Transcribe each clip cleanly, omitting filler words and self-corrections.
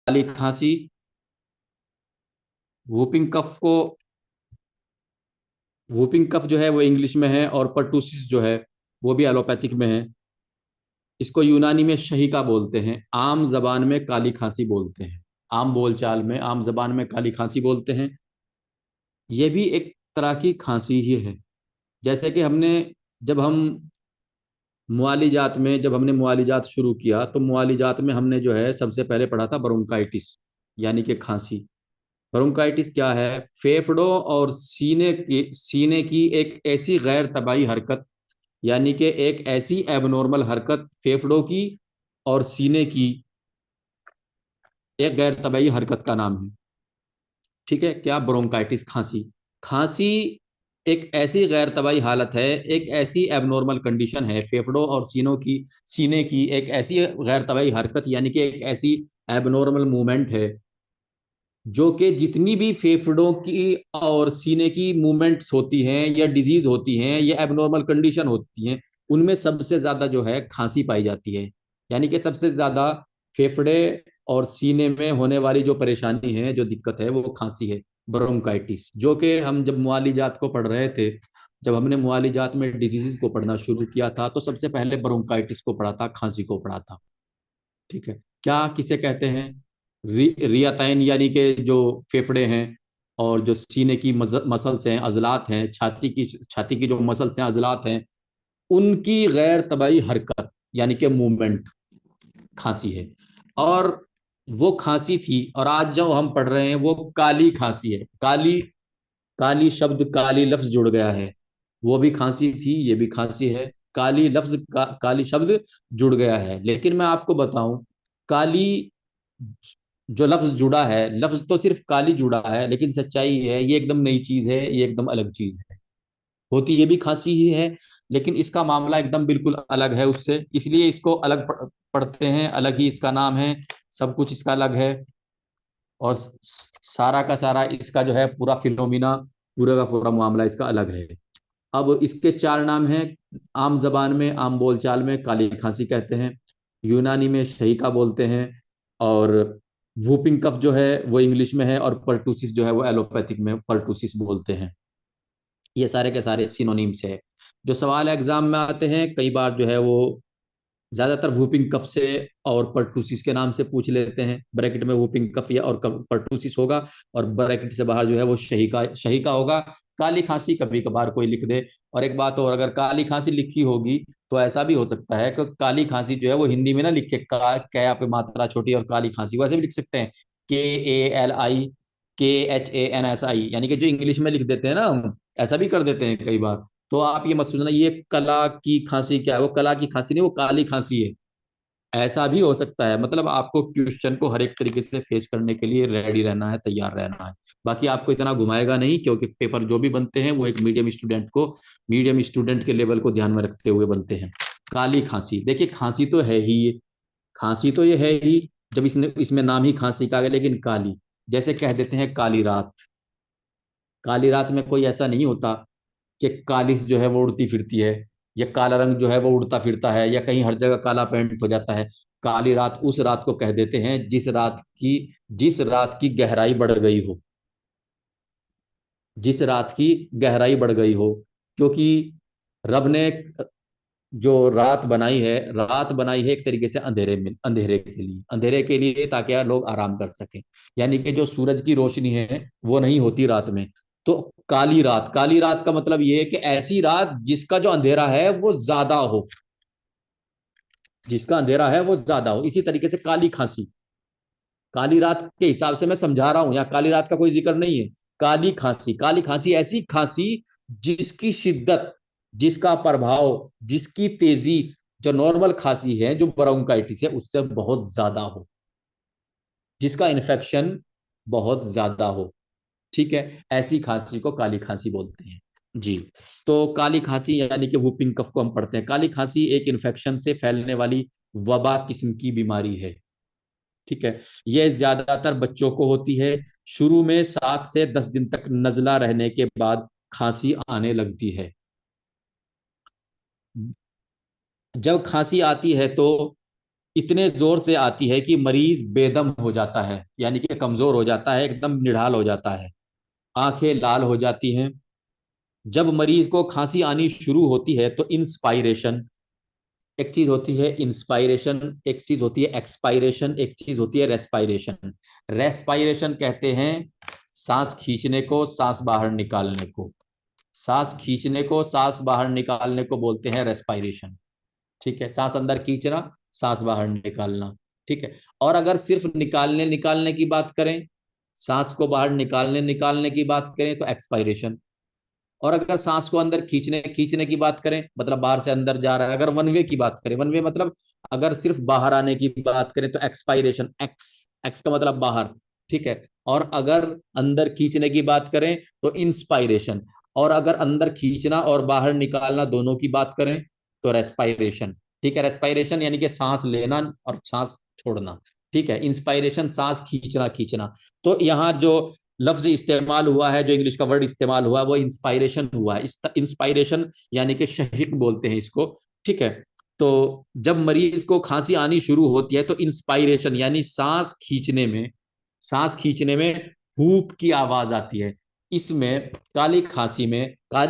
काली खांसी, whooping cough को, whooping cough जो है वो इंग्लिश में है, और पर्टूसिस जो है वो भी एलोपैथिक में है। इसको यूनानी में शहीका बोलते हैं, आम जबान में काली खांसी बोलते हैं। आम बोलचाल में, आम जबान में काली खांसी बोलते हैं। ये भी एक तरह की खांसी ही है। जैसे कि जब हम जब हमने मुआलिजात शुरू किया, तो मुआलिजात में हमने जो है सबसे पहले पढ़ा था ब्रोंकाइटिस, यानी कि खांसी। ब्रोंकाइटिस क्या है? फेफड़ों और सीने की एक ऐसी गैर तबाही हरकत, यानी कि एक ऐसी एबनॉर्मल हरकत फेफड़ों की और सीने की, एक गैर तबाही हरकत का नाम है। ठीक है, क्या? ब्रोंकाइटिस, खांसी। खांसी एक ऐसी गैर तबाही हालत है, एक ऐसी एबनॉर्मल कंडीशन है फेफड़ों और सीने की एक ऐसी गैर तबाही हरकत, यानी कि एक ऐसी एबनॉर्मल मूवमेंट है, जो कि जितनी भी फेफड़ों की और सीने की मूवमेंट्स होती हैं या डिजीज होती हैं या एबनॉर्मल कंडीशन होती हैं, उनमें सबसे ज्यादा जो है खांसी पाई जाती है। यानी कि सबसे ज्यादा फेफड़े और सीने में होने वाली जो परेशानी है, जो दिक्कत है, वो खांसी है, ब्रोंकाइटिस। जो कि हम जब मुआलिजात को पढ़ रहे थे, जब हमने मुआलिजात में डिजीजेस को पढ़ना शुरू किया था, तो सबसे पहले ब्रोंकाइटिस को पढ़ा था, खांसी को पढ़ा था। ठीक है। क्या किसे कहते हैं? रियातैन, यानी कि जो फेफड़े हैं और जो सीने की मसल्स हैं, अजलात हैं, छाती की जो मसल्स हैं, अजलात हैं, उनकी गैर तबाही हरकत, यानी कि मूवमेंट, खांसी है। और वो खांसी थी, और आज जो हम पढ़ रहे हैं वो काली खांसी है। काली, काली शब्द, काली लफ्ज जुड़ गया है। वो भी खांसी थी, ये भी खांसी है। काली लफ्ज काली शब्द जुड़ गया है। लेकिन मैं आपको बताऊं, काली जो लफ्ज जुड़ा है, लफ्ज तो सिर्फ काली जुड़ा है, लेकिन सच्चाई है ये एकदम नई चीज है, ये एकदम अलग चीज है। होती ये भी खांसी ही है, लेकिन इसका मामला एकदम बिल्कुल अलग है उससे, इसलिए इसको अलग पढ़ते हैं, अलग ही इसका नाम है, सब कुछ इसका अलग है। और सारा का सारा इसका जो है पूरा फिनोमिना, पूरा का पूरा मामला इसका अलग है। अब इसके चार नाम हैं। आम जबान में, आम बोलचाल में काली खांसी कहते हैं, यूनानी में शहीका बोलते हैं, और वूपिंग कफ जो है वो इंग्लिश में है, और पर्टूसिस जो है वो एलोपैथिक में पर्टूसिस बोलते हैं। ये सारे के सारे सिनोनिम्स है। जो सवाल एग्जाम में आते हैं कई बार जो है वो ज्यादातर वूपिंग कफ से और पर्टूसिस के नाम से पूछ लेते हैं। ब्रैकेट में वूपिंग कफ या और पर्टूसिस होगा, और ब्रैकेट से बाहर जो है वो शहीका शहीका होगा। काली खांसी कभी कभार कोई लिख दे। और एक बात और, अगर काली खांसी लिखी होगी तो ऐसा भी हो सकता है कि काली खांसी जो है वो हिंदी में ना लिख के क्या पे मात्रा छोटी और काली खांसी वैसे भी लिख सकते हैं, KALIKHANSI, यानी कि जो इंग्लिश में लिख देते हैं ना हम, ऐसा भी कर देते हैं कई बार। तो आप ये मत सोचना ये कला की खांसी, क्या है वो कला की खांसी नहीं, वो काली खांसी है। ऐसा भी हो सकता है। मतलब आपको क्वेश्चन को हर एक तरीके से फेस करने के लिए रेडी रहना है, तैयार रहना है। बाकी आपको इतना घुमाएगा नहीं, क्योंकि पेपर जो भी बनते हैं वो एक मीडियम स्टूडेंट के लेवल को ध्यान में रखते हुए बनते हैं। काली खांसी, देखिए खांसी तो है ही ये, खांसी तो ये है ही, जब इसने इसमें नाम ही खांसी का है, लेकिन काली, जैसे कह देते हैं काली रात। काली रात में कोई ऐसा नहीं होता कि कालिस जो है वो उड़ती फिरती है, या काला रंग जो है वो उड़ता फिरता है, या कहीं हर जगह काला पेंट हो जाता है। काली रात उस रात को कह देते हैं जिस रात की गहराई बढ़ गई हो, जिस रात की गहराई बढ़ गई हो। क्योंकि रब ने जो रात बनाई है एक तरीके से अंधेरे के लिए, ताकि यार लोग आराम कर सकें। यानी कि जो सूरज की रोशनी है वो नहीं होती रात में। तो काली रात का मतलब ये है कि ऐसी रात जिसका जो अंधेरा है वो ज्यादा हो, जिसका अंधेरा है वो ज्यादा हो। इसी तरीके से काली खांसी, काली रात के हिसाब से मैं समझा रहा हूं, यहाँ काली रात का कोई जिक्र नहीं है। काली खांसी ऐसी खांसी जिसकी शिद्दत, जिसका प्रभाव, जिसकी तेजी, जो नॉर्मल खांसी है, जो ब्रोंकाइटिस है, उससे बहुत ज्यादा हो, जिसका इन्फेक्शन बहुत ज्यादा हो। ठीक है, ऐसी खांसी को काली खांसी बोलते हैं जी। तो काली खांसी यानी कि वुपिंग कफ को हम पढ़ते हैं। काली खांसी एक इन्फेक्शन से फैलने वाली वबा किस्म की बीमारी है। ठीक है, यह ज्यादातर बच्चों को होती है। शुरू में 7 से 10 दिन तक नजला रहने के बाद खांसी आने लगती है। जब खांसी आती है तो इतने जोर से आती है कि मरीज बेदम हो जाता है, यानी कि कमजोर हो जाता है, एकदम निढाल हो जाता है, आंखें लाल हो जाती हैं। जब मरीज को खांसी आनी शुरू होती है तो इंस्पायरेशन, एक चीज होती है इंस्पायरेशन, एक चीज होती है एक्सपायरेशन, एक चीज होती है रेस्पायरेशन। रेस्पायरेशन कहते हैं सांस खींचने को, सांस बाहर निकालने को। सांस खींचने को, सांस बाहर निकालने को बोलते हैं रेस्पायरेशन। ठीक है, सांस अंदर खींचना, सांस बाहर निकालना। ठीक है। और अगर सिर्फ निकालने निकालने की बात करें, सांस को बाहर निकालने निकालने की बात करें तो एक्सपायरेशन। और अगर सांस को अंदर खींचने खींचने की बात करें, मतलब बाहर से अंदर जा रहा है, अगर वन वे की बात करें, वन वे मतलब अगर सिर्फ बाहर आने की बात करें तो एक्सपायरेशन, एक्स एक्स का मतलब बाहर। ठीक है। और अगर अंदर खींचने की बात करें तो इंस्पायरेशन। और अगर अंदर खींचना और बाहर निकालना दोनों की बात करें तो रेस्पायरेशन। ठीक है, रेस्पायरेशन यानी कि सांस लेना और सांस छोड़ना। ठीक है, इंस्पायरेशन सांस खींचना खींचना। तो यहाँ जो लफ्ज इस्तेमाल हुआ है, जो इंग्लिश का वर्ड इस्तेमाल हुआ है, वो इंस्पायरेशन हुआ है। इंस्पायरेशन यानी कि शहीक बोलते हैं इसको। ठीक है। तो जब मरीज को खांसी आनी शुरू होती है तो इंस्पायरेशन यानी सांस खींचने में हूप की आवाज आती है। इसमें काली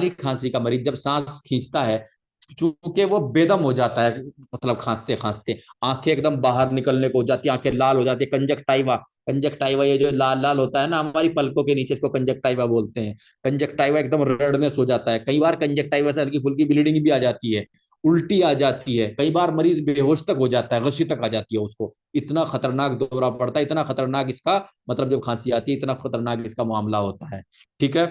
खांसी का मरीज जब सांस खींचता है, चूंकि वो बेदम हो जाता है, मतलब खांसते खांसते आंखें एकदम बाहर निकलने को हो जाती है, आंखें लाल हो जाती है, कंजक्टाइवा। कंजक्टाइवा ये जो लाल लाल होता है ना हमारी पलकों के नीचे, इसको कंजक्टाइवा बोलते हैं। कंजक्टाइवा एकदम रेडनेस हो जाता है, कई बार कंजक्टाइवा से हल्की फुल्की ब्लीडिंग भी आ जाती है, उल्टी आ जाती है, कई बार मरीज बेहोश तक हो जाता है, गशी तक आ जाती है उसको। इतना खतरनाक दौरा पड़ता है, इतना खतरनाक इसका मतलब जब खांसी आती है इतना खतरनाक इसका मामला होता है। ठीक है।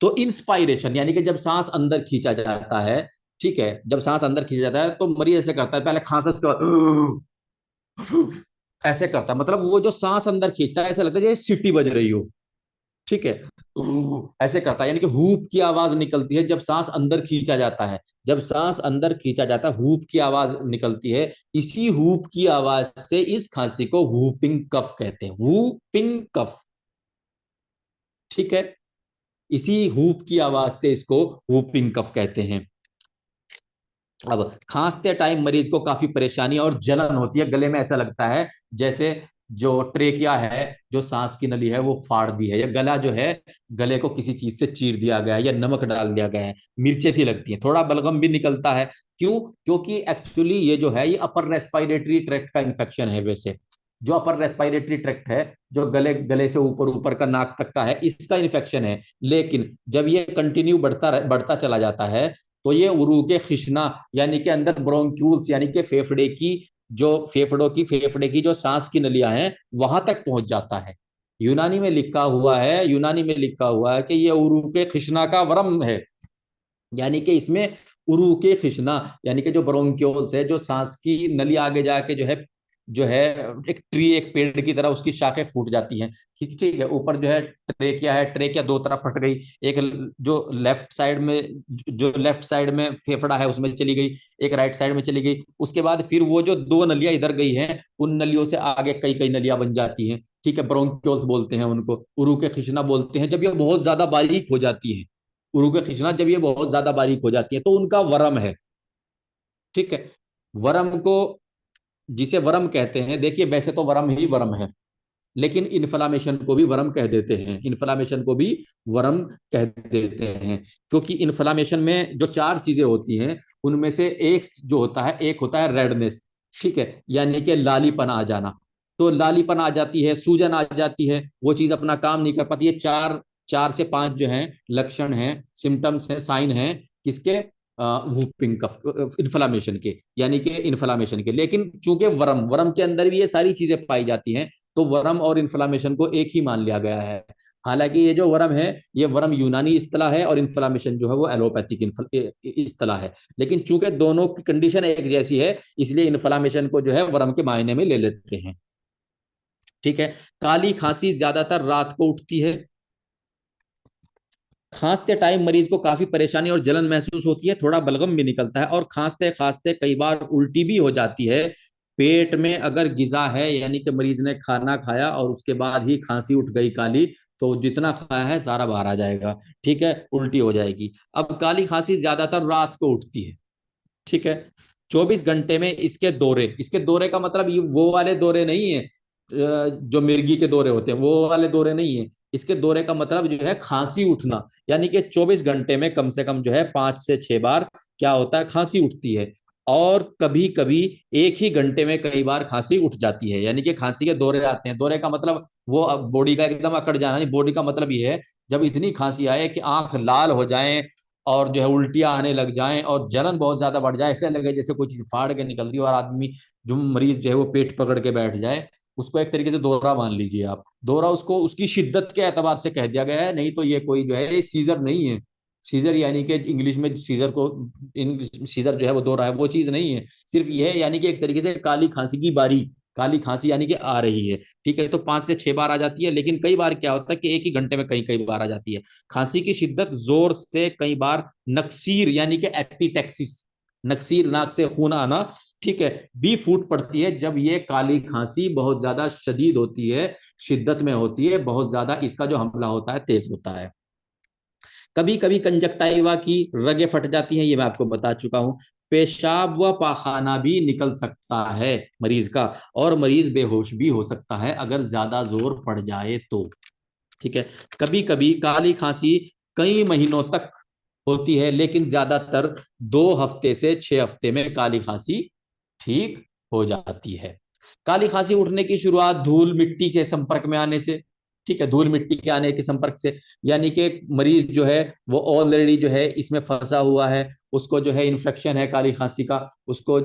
तो इंस्पायरेशन यानी कि जब सांस अंदर खींचा जाता है, ठीक है, जब सांस अंदर खींचा जाता है तो मरीज ऐसे करता है, पहले खांसा, उसके बाद ऐसे करता है, मतलब वो जो सांस अंदर खींचता है ऐसा लगता है जैसे सीटी बज रही हो। ठीक है, ऐसे करता है, यानी कि हूप की आवाज निकलती है जब सांस अंदर खींचा जाता है। जब सांस अंदर खींचा जाता है हूप की आवाज निकलती है। इसी हूप की आवाज से इस खांसी को वूपिंग कफ कहते हैं, वूपिंग कफ। ठीक है, इसी हूप की आवाज से इसको वूपिंग कफ कहते हैं। अब खांसते टाइम मरीज को काफी परेशानी और जलन होती है, गले में ऐसा लगता है जैसे जो ट्रेकिया है, जो सांस की नली है वो फाड़ दी है, या गला जो है, गले को किसी चीज से चीर दिया गया है या नमक डाल दिया गया है, मिर्चें सी लगती हैं, थोड़ा बलगम भी निकलता है। क्यों? क्योंकि एक्चुअली ये जो है ये अपर रेस्पिरेटरी ट्रैक्ट का इन्फेक्शन है वैसे। जो अपर रेस्पिरेटरी ट्रैक्ट है, जो गले गले से ऊपर ऊपर का नाक तक का है, इसका इन्फेक्शन है। लेकिन जब ये कंटिन्यू बढ़ता बढ़ता चला जाता है तो ये उरूके खिशना यानी कि अंदर ब्रोंक्यूल्स यानी कि फेफड़ों की जो सांस की नलियां हैं वहां तक पहुंच जाता है। यूनानी में लिखा हुआ है कि ये उरूके खिशना का वरम है, यानी कि इसमें उरूके खिशना यानी कि जो ब्रोंक्यूल्स है, जो सांस की नली आगे जाके जो है एक ट्री, एक पेड़ की तरह उसकी शाखें फूट जाती हैं। ठीक ठीक है, ऊपर जो है ट्रेकिया दो तरफ फट गई, एक जो लेफ्ट साइड में फेफड़ा है उसमें चली गई, एक राइट साइड में चली गई। उसके बाद फिर वो जो दो नलियां इधर गई हैं उन नलियों से आगे कई कई नलियां बन जाती हैं। ठीक है, ब्रोंक्योल्स बोलते हैं उनको, उरू के खिंचना बोलते हैं जब ये बहुत ज्यादा बारीक हो जाती है। उरू के खिंचना जब ये बहुत ज्यादा बारीक हो जाती है तो उनका वरम है। ठीक है, वरम को, जिसे वरम कहते हैं, देखिए वैसे तो वरम ही वरम है, लेकिन इन्फ्लामेशन को भी वरम कह देते हैं, इन्फ्लामेशन को भी वरम कह देते हैं। क्योंकि इन्फ्लामेशन में जो चार चीजें होती हैं उनमें से एक होता है रेडनेस। ठीक है, यानी कि लालीपन आ जाना। तो लालीपन आ जाती है, सूजन आ जाती है, वो चीज अपना काम नहीं कर पाती। ये चार चार से पांच जो हैं लक्षण हैं, सिम्टम्स हैं, साइन हैं किसके? वूपिंग कफ, इन्फ्लामेशन के, यानी कि इन्फ्लामेशन के। लेकिन चूंकि वरम वरम के अंदर भी ये सारी चीजें पाई जाती हैं तो वरम और इन्फ्लामेशन को एक ही मान लिया गया है। हालांकि ये जो वरम है ये वरम यूनानी इस्तेलाह है और इन्फ्लामेशन जो है वो एलोपैथिक इस्तेलाह है। लेकिन चूंकि दोनों की कंडीशन एक जैसी है इसलिए इन्फ्लामेशन को जो है वरम के मायने में ले लेते हैं। ठीक है। काली खांसी ज्यादातर रात को उठती है। खांसते टाइम मरीज को काफी परेशानी और जलन महसूस होती है, थोड़ा बलगम भी निकलता है और खांसते खांसते कई बार उल्टी भी हो जाती है। पेट में अगर गिजा है यानी कि मरीज ने खाना खाया और उसके बाद ही खांसी उठ गई काली, तो जितना खाया है सारा बाहर आ जाएगा। ठीक है, उल्टी हो जाएगी। अब काली खांसी ज्यादातर रात को उठती है। ठीक है, 24 घंटे में इसके दौरे का मतलब ये वो वाले दौरे नहीं है, जो मिर्गी के दौरे होते हैं वो वाले दौरे नहीं है। इसके दौरे का मतलब जो है खांसी उठना, यानी कि 24 घंटे में कम से कम जो है 5 से 6 बार क्या होता है, खांसी उठती है। और कभी कभी एक ही घंटे में कई बार खांसी उठ जाती है, यानी कि खांसी के दौरे आते हैं। दौरे का मतलब वो बॉडी का एकदम अकड़ जाना नहीं, बॉडी का मतलब ये है जब इतनी खांसी आए कि आंख लाल हो जाए और जो है उल्टियां आने लग जाएं और जलन बहुत ज्यादा बढ़ जाए, ऐसे लगे जैसे कोई चीज फाड़ के निकल रही हो, और आदमी जो मरीज जो है वो पेट पकड़ के बैठ जाए, उसको एक तरीके से दौरा मान लीजिए आप। दौरा उसको उसकी शिद्दत के एतबार से कह दिया गया है, नहीं तो ये कोई जो है ये सीजर नहीं है। सीजर यानी कि इंग्लिश में सीजर को, इंग्लिश सीजर जो है वो दौरा है, वो चीज नहीं है। सिर्फ ये है यानी कि एक तरीके से काली खांसी की बारी, काली खांसी यानी कि आ रही है। ठीक है, तो 5 से 6 बार आ जाती है, लेकिन कई बार क्या होता है कि एक ही घंटे में कई कई बार आ जाती है। खांसी की शिद्दत जोर से कई बार नक्सीर यानी कि एपिटेक्सिस, नक्सीर नाक से खून आना, ठीक है, भी फूट पड़ती है जब ये काली खांसी बहुत ज्यादा शदीद होती है, शिद्दत में होती है, बहुत ज्यादा इसका जो हमला होता है तेज होता है। कभी कभी कंजक्टाइवा की रगें फट जाती हैं, ये मैं आपको बता चुका हूं। पेशाब व पाखाना भी निकल सकता है मरीज का, और मरीज बेहोश भी हो सकता है अगर ज्यादा जोर पड़ जाए तो। ठीक है, कभी कभी काली खांसी कई महीनों तक होती है, लेकिन ज्यादातर 2 हफ्ते से 6 हफ्ते में काली खांसी ठीक हो जाती है। काली खांसी उठने की शुरुआत धूल मिट्टी के संपर्क में आने से, ठीक है, धूल मिट्टी के आने के संपर्क से, यानी कि मरीज जो है वो ऑलरेडी जो है इसमें फंसा हुआ है, उसको जो है इन्फेक्शन है काली खांसी का, उसको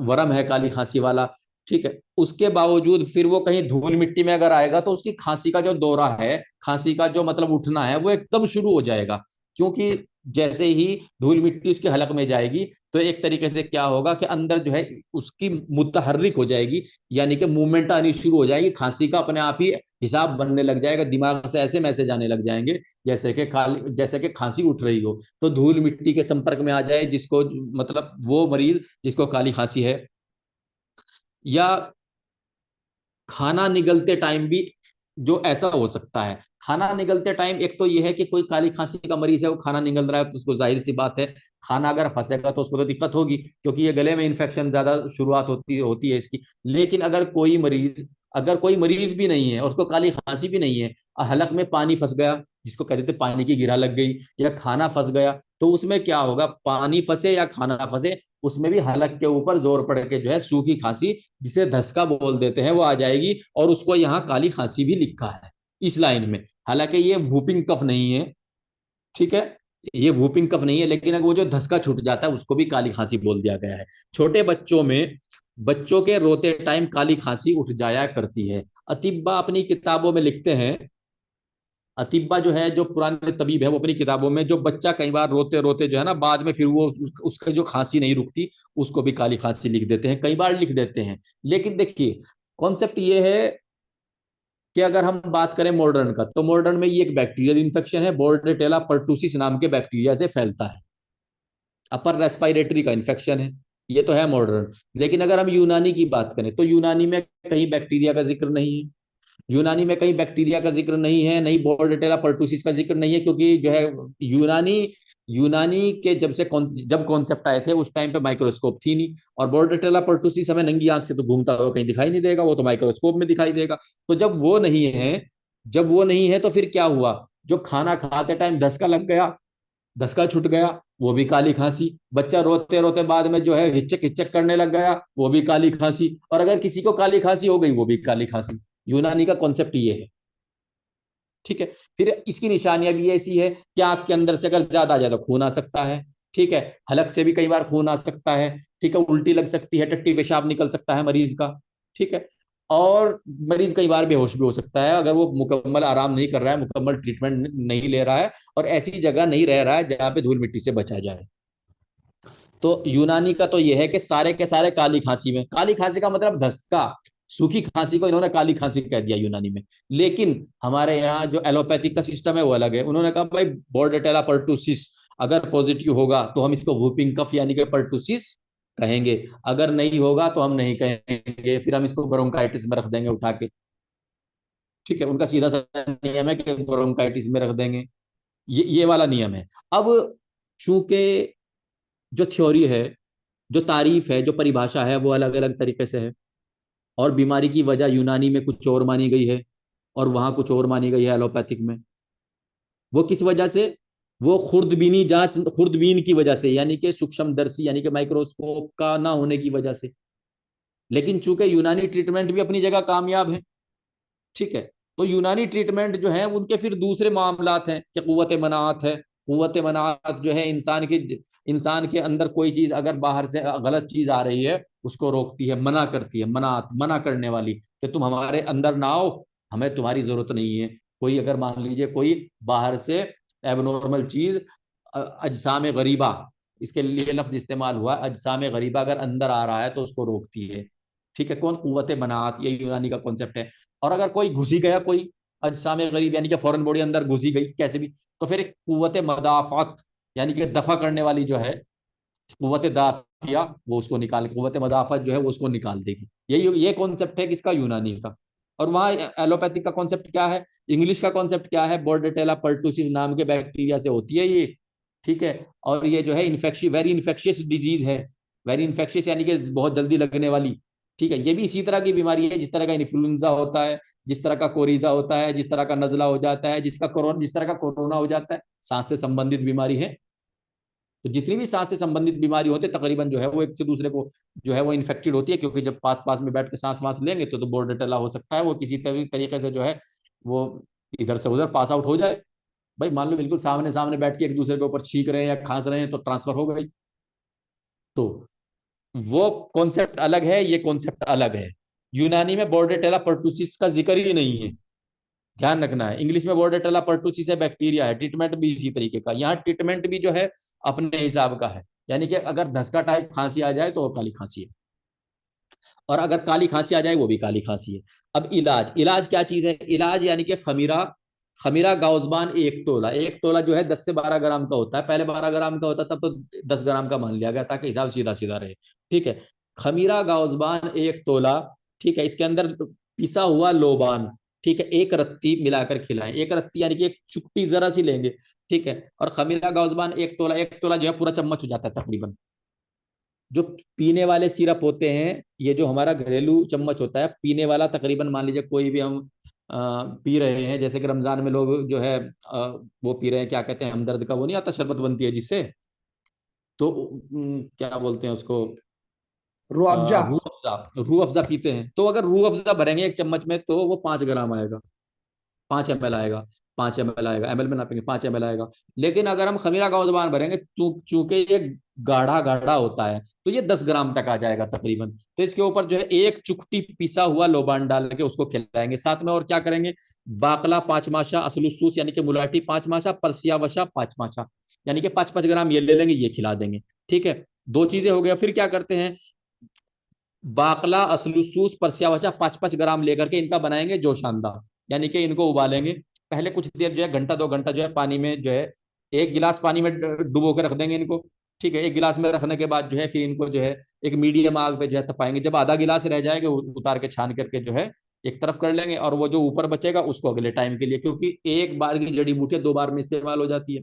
वरम है काली खांसी वाला। ठीक है, उसके बावजूद फिर वो कहीं धूल मिट्टी में अगर आएगा तो उसकी खांसी का जो दौरा है, खांसी का जो मतलब उठना है वो एकदम शुरू हो जाएगा। क्योंकि जैसे ही धूल मिट्टी उसके हलक में जाएगी तो एक तरीके से क्या होगा कि अंदर जो है उसकी मुतहर्रिक हो जाएगी, यानी कि मूवमेंट आनी शुरू हो जाएगी, खांसी का अपने आप ही हिसाब बनने लग जाएगा, दिमाग से ऐसे मैसेज आने लग जाएंगे जैसे कि खांसी उठ रही हो। तो धूल मिट्टी के संपर्क में आ जाए जिसको, मतलब वो मरीज जिसको काली खांसी है, या खाना निगलते टाइम भी जो ऐसा हो सकता है। खाना निगलते टाइम एक तो यह है कि कोई काली खांसी का मरीज है, वो खाना निगल रहा है तो उसको जाहिर सी बात है खाना अगर फंसेगा तो उसको तो दिक्कत होगी, क्योंकि ये गले में इन्फेक्शन ज्यादा शुरुआत होती होती है इसकी। लेकिन अगर कोई मरीज भी नहीं है और उसको काली खांसी भी नहीं है, हलक में पानी फंस गया, जिसको कहते थे पानी की गिरा लग गई, या खाना फंस गया, तो उसमें क्या होगा, पानी फंसे या खाना फंसे, उसमें भी हलक के ऊपर जोर पड़ के जो है सूखी खांसी, जिसे धसका बोल देते हैं, वो आ जाएगी, और उसको यहाँ काली खांसी भी लिखा है इस लाइन में। हालांकि ये वूपिंग कफ नहीं है, ठीक है, ये वूपिंग कफ नहीं है, लेकिन अगर वो जो धसका छूट जाता है उसको भी काली खांसी बोल दिया गया है। छोटे बच्चों में, बच्चों के रोते टाइम काली खांसी उठ जाया करती है। अतिब्बा अपनी किताबों में लिखते हैं, अतिब्बा जो है, जो पुराने तबीब है, वो अपनी किताबों में जो बच्चा कई बार रोते रोते जो है ना बाद में फिर वो उसका जो खांसी नहीं रुकती, उसको भी काली खांसी लिख देते हैं, कई बार लिख देते हैं। लेकिन देखिए कॉन्सेप्ट ये है कि अगर हम बात करें मॉडर्न का, तो मॉडर्न में ये एक बैक्टीरियल इन्फेक्शन है, बोर्डेटेला पर्टुसिस नाम के बैक्टीरिया से फैलता है, अपर रेस्पिरेटरी का इन्फेक्शन है, ये तो है मॉडर्न। लेकिन अगर हम यूनानी की बात करें तो यूनानी में कहीं बैक्टीरिया का जिक्र नहीं है, यूनानी में कहीं बैक्टीरिया का जिक्र नहीं है, नहीं बोर्डेटेला पर्टुसिस का जिक्र नहीं है, क्योंकि जो है यूनानी यूनानी के जब कॉन्सेप्ट आए थे उस टाइम पे माइक्रोस्कोप थी नहीं, और बोर्डेटेला पर्टुसिस हमें नंगी आंख से तो घूमता हुआ कहीं दिखाई नहीं देगा, वो तो माइक्रोस्कोप में दिखाई देगा। तो जब वो नहीं है तो फिर क्या हुआ, जो खाना खाते टाइम धसका लग गया, धसका छूट गया, वो भी काली खांसी। बच्चा रोते रोते बाद में जो है हिचक हिचक करने लग गया, वो भी काली खांसी। और अगर किसी को काली खांसी हो गई वो भी काली खांसी। यूनानी का कॉन्सेप्ट ये है, ठीक है। फिर इसकी निशानियां भी ऐसी है कि आंख के अंदर से अगर ज्यादा आ जाए तो खून आ सकता है, ठीक है, हलक से भी कई बार खून आ सकता है, ठीक है, उल्टी लग सकती है, टट्टी पेशाब निकल सकता है मरीज का, ठीक है। और मरीज कई बार बेहोश भी हो सकता है अगर वो मुकम्मल आराम नहीं कर रहा है, मुकम्मल ट्रीटमेंट नहीं ले रहा है, और ऐसी जगह नहीं रह रहा है जहाँ पे धूल मिट्टी से बचा जाए। तो यूनानी का तो यह है कि सारे के सारे काली खांसी में, काली खांसी का मतलब धसका, सूखी खांसी को इन्होंने काली खांसी कह दिया यूनानी में। लेकिन हमारे यहाँ जो एलोपैथिक का सिस्टम है वो अलग है, उन्होंने कहा भाई बोर्डेटेला पर्टुसिस अगर पॉजिटिव होगा तो हम इसको वूपिंग कफ यानी कि पर्टुसिस कहेंगे, अगर नहीं होगा तो हम नहीं कहेंगे, फिर हम इसको ब्रोंकाइटिस में रख देंगे उठा के। ठीक है, उनका सीधा सा नियम है कि ब्रोंकाइटिस में रख देंगे, ये वाला नियम है। अब चूंकि जो थ्योरी है जो तारीफ है, जो परिभाषा है, वो अलग अलग तरीके से है। और बीमारी की वजह यूनानी में कुछ और मानी गई है और वहां कुछ और मानी गई है एलोपैथिक में। वो किस वजह से? वो खुर्दबीनी जांच, खुर्दबीन की वजह से, यानी कि सूक्ष्मदर्शी यानी कि माइक्रोस्कोप का ना होने की वजह से। लेकिन चूंकि यूनानी ट्रीटमेंट भी अपनी जगह कामयाब है, ठीक है, तो यूनानी ट्रीटमेंट जो है उनके फिर दूसरे मामलात हैं कि कुव्वत मनाअत है। कुव्वत मनाअत जो है इंसान के अंदर कोई चीज अगर बाहर से गलत चीज आ रही है उसको रोकती है, मना करती है। मनाअत, मना करने वाली, कि तुम हमारे अंदर ना आओ, हमें तुम्हारी जरूरत नहीं है। कोई अगर मान लीजिए कोई बाहर से एबनॉर्मल चीज, अजसाम गरीबा, इसके लिए लफ्ज इस्तेमाल हुआ, अजसाम गरीबा अगर अंदर आ रहा है तो उसको रोकती है। ठीक है, कौन? कुव्वत मनाअत, ये यूनानी का कॉन्सेप्ट है। और अगर कोई घुस ही गया, कोई अजसाम गरीब यानी कि फॉरेन बॉडी अंदर घुस ही गई कैसे भी, तो फिर एक कुव्वत मदाफात यानी कि दफा करने वाली जो है, कुव्वत दाफिया, वो उसको निकाल, कुव्वत मदाफत जो है वो उसको निकाल देगी। ये कॉन्सेप्ट है किसका? यूनानी का। और वहाँ एलोपैथिक का कॉन्सेप्ट क्या है? इंग्लिश का कॉन्सेप्ट क्या है? बोर्डेटेला पर्टुसिस नाम के बैक्टीरिया से होती है ये। ठीक है, और ये जो है इन्फेक्शियस, वेरी इन्फेक्शियस डिजीज है। वेरी इन्फेक्शियस यानी कि बहुत जल्दी लगने वाली। ठीक है, ये भी इसी तरह की बीमारी है जिस तरह का इन्फ्लुएंजा होता है, जिस तरह का कोरिजा होता है, जिस तरह का नजला हो जाता है, जिस तरह का कोरोना हो जाता है, सांस से संबंधित बीमारी है। तो जितनी भी सांस से संबंधित बीमारी होती है तकरीबन जो है वो एक से दूसरे को जो है वो इन्फेक्टेड होती है, क्योंकि जब पास पास में बैठ के सांस वांस लेंगे तो बोर्डेटेला हो सकता है वो किसी तरीके से जो है वो इधर से उधर पास आउट हो जाए। भाई मान लो बिल्कुल सामने सामने बैठ के एक दूसरे के ऊपर छींक रहे हैं या खांस रहे हैं तो ट्रांसफर हो गई। तो वो कॉन्सेप्ट अलग है, ये कॉन्सेप्ट अलग है। यूनानी में बोर्डेटेला पर्टुसिस का जिक्र ही नहीं है, ध्यान रखना है। इंग्लिश में बोर्डेटेला पर्टुसिस है, बैक्टीरिया है। ट्रीटमेंट भी इसी तरीके का, यहाँ ट्रीटमेंट भी जो है अपने हिसाब का है। यानी कि अगर धसका टाइप खांसी आ जाए तो वो काली खांसी है, और अगर काली खांसी आ जाए वो भी काली खांसी है। अब इलाज, इलाज क्या चीज है? इलाज यानी कि खमीरा, खमीरा गाउजबान 1 तोला। 1 तोला जो है 10 से 12 ग्राम का होता है। पहले 12 ग्राम का होता था, तो 10 ग्राम का मान लिया गया ताकि हिसाब सीधा सीधा रहे। ठीक है, खमीरा गाउजबान 1 तोला। ठीक है, इसके अंदर पिसा हुआ लोबान, ठीक है, 1 रत्ती मिलाकर खिलाएं। 1 रत्ती यानी कि एक चुटकी जरा सी लेंगे। ठीक है, और खमीरा गाउजबान 1 तोला, 1 तोला जो है पूरा चम्मच हो जाता है तकरीबन। जो पीने वाले सिरप होते हैं, ये जो हमारा घरेलू चम्मच होता है पीने वाला, तकरीबन मान लीजिए कोई भी हम पी रहे हैं, जैसे कि रमजान में लोग जो है वो पी रहे हैं, क्या कहते हैं, हमदर्द का वो नहीं आता शरबत बनती है जिससे, तो क्या बोलते हैं उसको, रूह अफ़ज़ा। रूह अफ़ज़ा। रूह अफ़ज़ा पीते हैं, तो अगर रूह अफ़ज़ा भरेंगे एक चम्मच में तो वो 5 ग्राम आएगा, 5 ml आएगा। 5 ml आएगा, एमएल में नापेंगे, 5 ml आएगा। लेकिन अगर हम खमीरा का ज़ुबान भरेंगे, चूंकि ये गाढ़ा गाढ़ा होता है, तो ये 10 ग्राम तक आ जाएगा तकरीबन। तो इसके ऊपर जो है एक चुटकी पिसा हुआ लोबान डाल के उसको खिलाएंगे। साथ में और क्या करेंगे? बाकला 5 माशा, असलुसूस यानी कि मुलाटी 5 माशा, परसिया वशा 5 माशा, यानी कि 5 5 ग्राम ये ले लेंगे, ये खिला देंगे। ठीक है, दो चीजें हो गया। फिर क्या करते हैं? बाकला, असलूसूस, परसिया वचा 5 5 ग्राम लेकर के इनका बनाएंगे जोशांदा, यानी कि इनको उबालेंगे। पहले कुछ देर जो है, घंटा 2 घंटा जो है पानी में जो है, 1 गिलास पानी में डुबो के रख देंगे इनको। ठीक है, 1 गिलास में रखने के बाद जो है फिर इनको जो है एक मीडियम आग पे जो है तपाएंगे। जब आधा गिलास रह जाएगा उतार के छान करके जो है एक तरफ कर लेंगे, और वो जो ऊपर बचेगा उसको अगले टाइम के लिए, क्योंकि एक बार की जड़ी बूटी 2 बार में इस्तेमाल हो जाती है।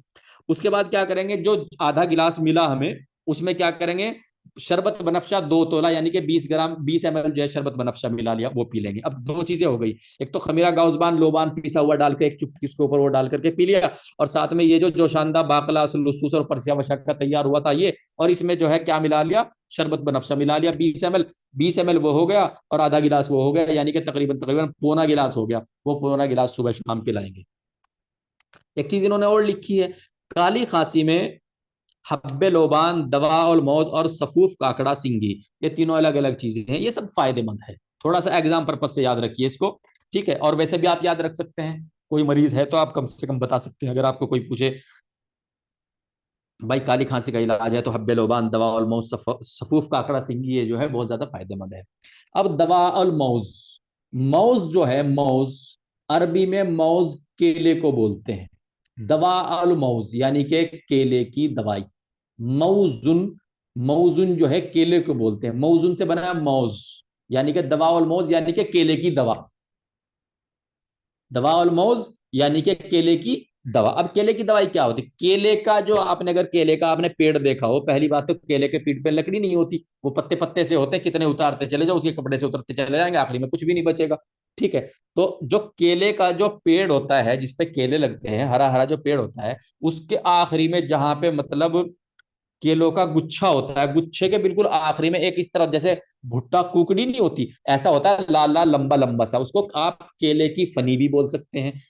उसके बाद क्या करेंगे? जो आधा गिलास मिला हमें, उसमें क्या करेंगे? शरबत बनफशा 2 तोला, यानी कि 20 ग्राम, 20 ml जो है शरबत बनफशा मिला लिया, वो पी लेंगे। अब दो चीजें हो गई, एक तो खमीरा गाउजबान लोबान पिसा हुआ डाल के एक चुटकी उसके ऊपर वो डाल करके पी लिया, और साथ में ये जो जोशानदा बाकला लसूस और परसिया वशा का तैयार हुआ था ये, और इसमें जो है क्या मिला लिया? शरबत बनफशा मिला लिया 20 ml। 20 ml वो हो गया और आधा गिलास वो हो गया, यानी कि तकरीबन तकरीबन पौना गिलास हो गया। वो पौना गिलास सुबह शाम पिलाएंगे। एक चीज इन्होंने और लिखी है, काली खांसी में हब्बे लोबान, दवा और मौज और सफूफ काकड़ा सिंगी, ये तीनों अलग अलग चीजें हैं, ये सब फायदेमंद है। थोड़ा सा एग्जाम पर्पज से याद रखिए इसको। ठीक है, और वैसे भी आप याद रख सकते हैं। कोई मरीज है तो आप कम से कम बता सकते हैं, अगर आपको कोई पूछे भाई काली खांसी का इलाज है तो हब्बे लोबान, दवा और मौज, सफूफ काकड़ा सिंगी, ये जो है बहुत ज्यादा फायदेमंद है। अब दवा और मौज, मौज जो है, मौज अरबी में मौज केले को बोलते हैं। दवा अल मौज यानी कि केले की दवाई। मौजुन, मौजुन जो है केले को बोलते हैं, मौजुन से बना है मौज, यानी कि दवा अल मौज यानी कि केले की दवा। दवा अल मौज यानी कि केले की दवा। अब केले की दवाई क्या होती है? केले का जो आपने, अगर केले का आपने पेड़ देखा हो, पहली बात तो केले के पेड़ पे लकड़ी नहीं होती, वो पत्ते पत्ते से होते हैं, कितने उतारते चले जाओ उसके कपड़े से उतरते चले जाएंगे, आखिरी में कुछ भी नहीं बचेगा। ठीक है। तो जो केले का जो पेड़ होता है जिसपे केले लगते हैं, हरा हरा जो पेड़ होता है, उसके आखिरी में जहां पे मतलब केलों का गुच्छा होता है, गुच्छे के बिल्कुल आखिरी में एक इस तरफ जैसे भुट्टा कुकड़ी नहीं होती, ऐसा होता है लाल लाल लंबा लंबा सा, उसको आप केले की फनी भी बोल सकते हैं।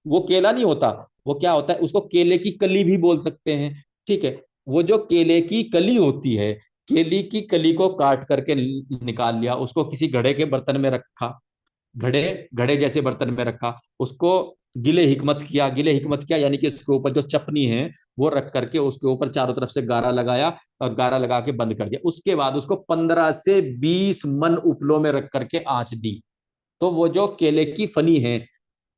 वो केला नहीं होता, वो क्या होता है, उसको केले की कली भी बोल सकते हैं। ठीक है। वो जो केले की कली होती है, केले की कली को काट करके निकाल लिया, उसको किसी घड़े के बर्तन में रखा, घड़े घड़े जैसे बर्तन में रखा, उसको गिले हिकमत किया, गिले हिकमत किया यानी कि उसके ऊपर जो चपनी है वो रख करके उसके ऊपर चारों तरफ से गारा लगाया, और गारा लगा के बंद कर दिया। उसके बाद उसको 15 से 20 मन उपलों में रख करके आंच दी। तो वो जो केले की फनी है,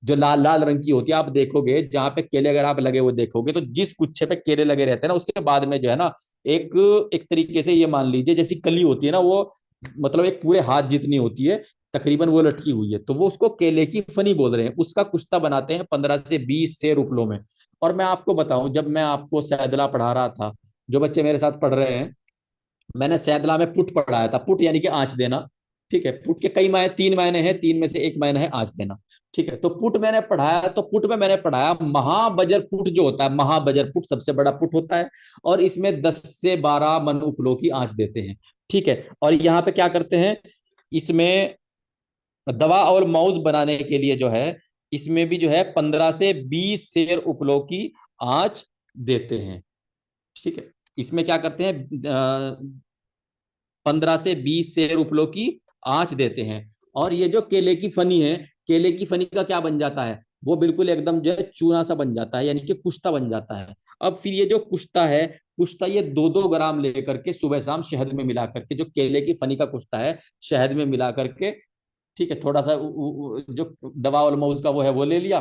जो लाल लाल रंग की होती है, आप देखोगे जहां पे केले अगर आप लगे हुए देखोगे, तो जिस गुच्छे पे केले लगे रहते हैं ना, उसके बाद में जो है ना, एक एक तरीके से ये मान लीजिए जैसी कली होती है ना, वो मतलब एक पूरे हाथ जितनी होती है तकरीबन, वो लटकी हुई है, तो वो उसको केले की फनी बोल रहे हैं। उसका कुश्ता बनाते हैं 15 से 20 शेर उपलों में। और मैं आपको बताऊं, जब मैं आपको सैदला पढ़ा रहा था, जो बच्चे मेरे साथ पढ़ रहे हैं, मैंने सैदला में पुट पढ़ाया था। पुट यानी कि आंच देना। ठीक है। पुट के कई मायने, 3 मायने हैं, 3 में से एक मायने है आंच देना। ठीक है। तो पुट मैंने पढ़ाया, तो पुट में मैंने पढ़ाया महाबजर पुट जो होता है, महाबजर पुट सबसे बड़ा पुट होता है, और इसमें 10 से 12 मन उपलों की आंच देते हैं। ठीक है। और यहाँ पे क्या करते हैं, इसमें दवा और माउस बनाने के लिए जो है, इसमें भी जो है 15 से 20 शेर उपलों की आंच देते हैं। ठीक है। इसमें क्या करते हैं, 15 से 20 शेर उपलों की आंच देते हैं। और ये जो केले की फनी है, केले की फनी का क्या बन जाता है, वो बिल्कुल एकदम जो है चूना सा बन जाता है, यानी कि कुश्ता बन जाता है। अब फिर ये जो कुश्ता है, कुश्ता ये 2-2 ग्राम लेकर के सुबह शाम शहद में मिला करके, जो केले की फनी का कुश्ता है, शहद में मिला करके, ठीक है, थोड़ा सा जो दवा और मऊज का वो है वो ले लिया,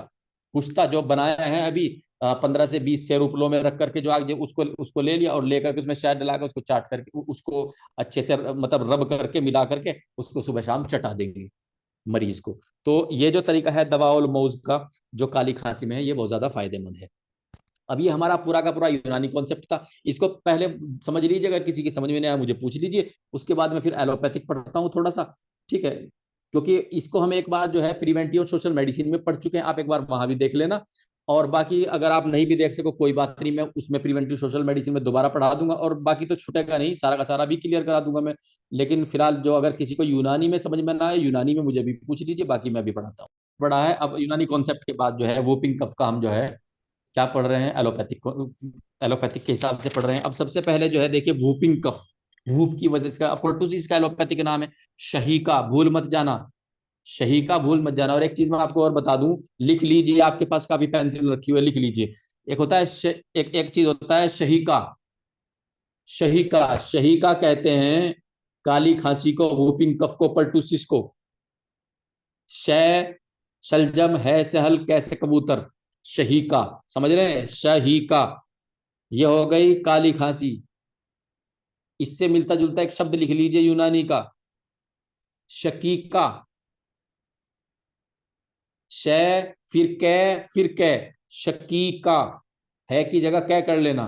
कुश्ता जो बनाया है अभी 15 से 20 शेर उपलों में रख करके, जो आगे उसको उसको ले लिया, और लेकर के उसमें शहद डलाकर उसको चाट करके उसको अच्छे से मतलब रब करके मिला करके उसको सुबह शाम चटा देंगे मरीज को। तो ये जो तरीका है दवा और मौज का, जो काली खांसी में है, ये बहुत ज्यादा फायदेमंद है। अब ये हमारा पूरा का पूरा यूनानी कॉन्सेप्ट था। इसको पहले समझ लीजिए, अगर किसी की समझ में नहीं आया मुझे पूछ लीजिए, उसके बाद में फिर एलोपैथिक पढ़ता हूँ थोड़ा सा। ठीक है। क्योंकि इसको हम एक बार जो है प्रिवेंटिव सोशल मेडिसिन में पढ़ चुके हैं, आप एक बार वहां भी देख लेना। और बाकी अगर आप नहीं भी देख सको कोई बात नहीं, मैं उसमें प्रिवेंटिव सोशल मेडिसिन में दोबारा पढ़ा दूंगा, और बाकी तो छूटेगा नहीं, सारा का सारा भी क्लियर करा दूंगा मैं। लेकिन फिलहाल जो अगर किसी को यूनानी में समझ में ना आए, यूनानी में मुझे भी पूछ लीजिए, बाकी मैं भी पढ़ाता हूँ। पढ़ा है। अब यूनानी कॉन्सेप्ट के बाद जो है वूपिंग कफ का हम जो है क्या पढ़ रहे हैं, एलोपैथिक को, एलोपैथिक के हिसाब से पढ़ रहे हैं। अब सबसे पहले जो है देखिए, वूपिंग कफ, वूप की वजह से, पर्टुसिस का एलोपैथिक नाम है। शहीका भूल मत जाना, शहीका भूल मत जाना। और एक चीज मैं आपको और बता दूं, लिख लीजिए, आपके पास काफी पेंसिल रखी हुई है, लिख लीजिए। एक होता है एक एक चीज होता है शहीका। शहीका, शहीका कहते हैं काली खांसी को, वूपिंग कफ को, पर्टुसिस को। शय, शलजम, है सहल, कैसे कबूतर, शहीका। समझ रहे हैं, शहीका। ये हो गई काली खांसी। इससे मिलता जुलता एक शब्द लिख लीजिए यूनानी का, शकीका। शय, फिर कै, फिर कै, शकीका। है की जगह कै कर लेना।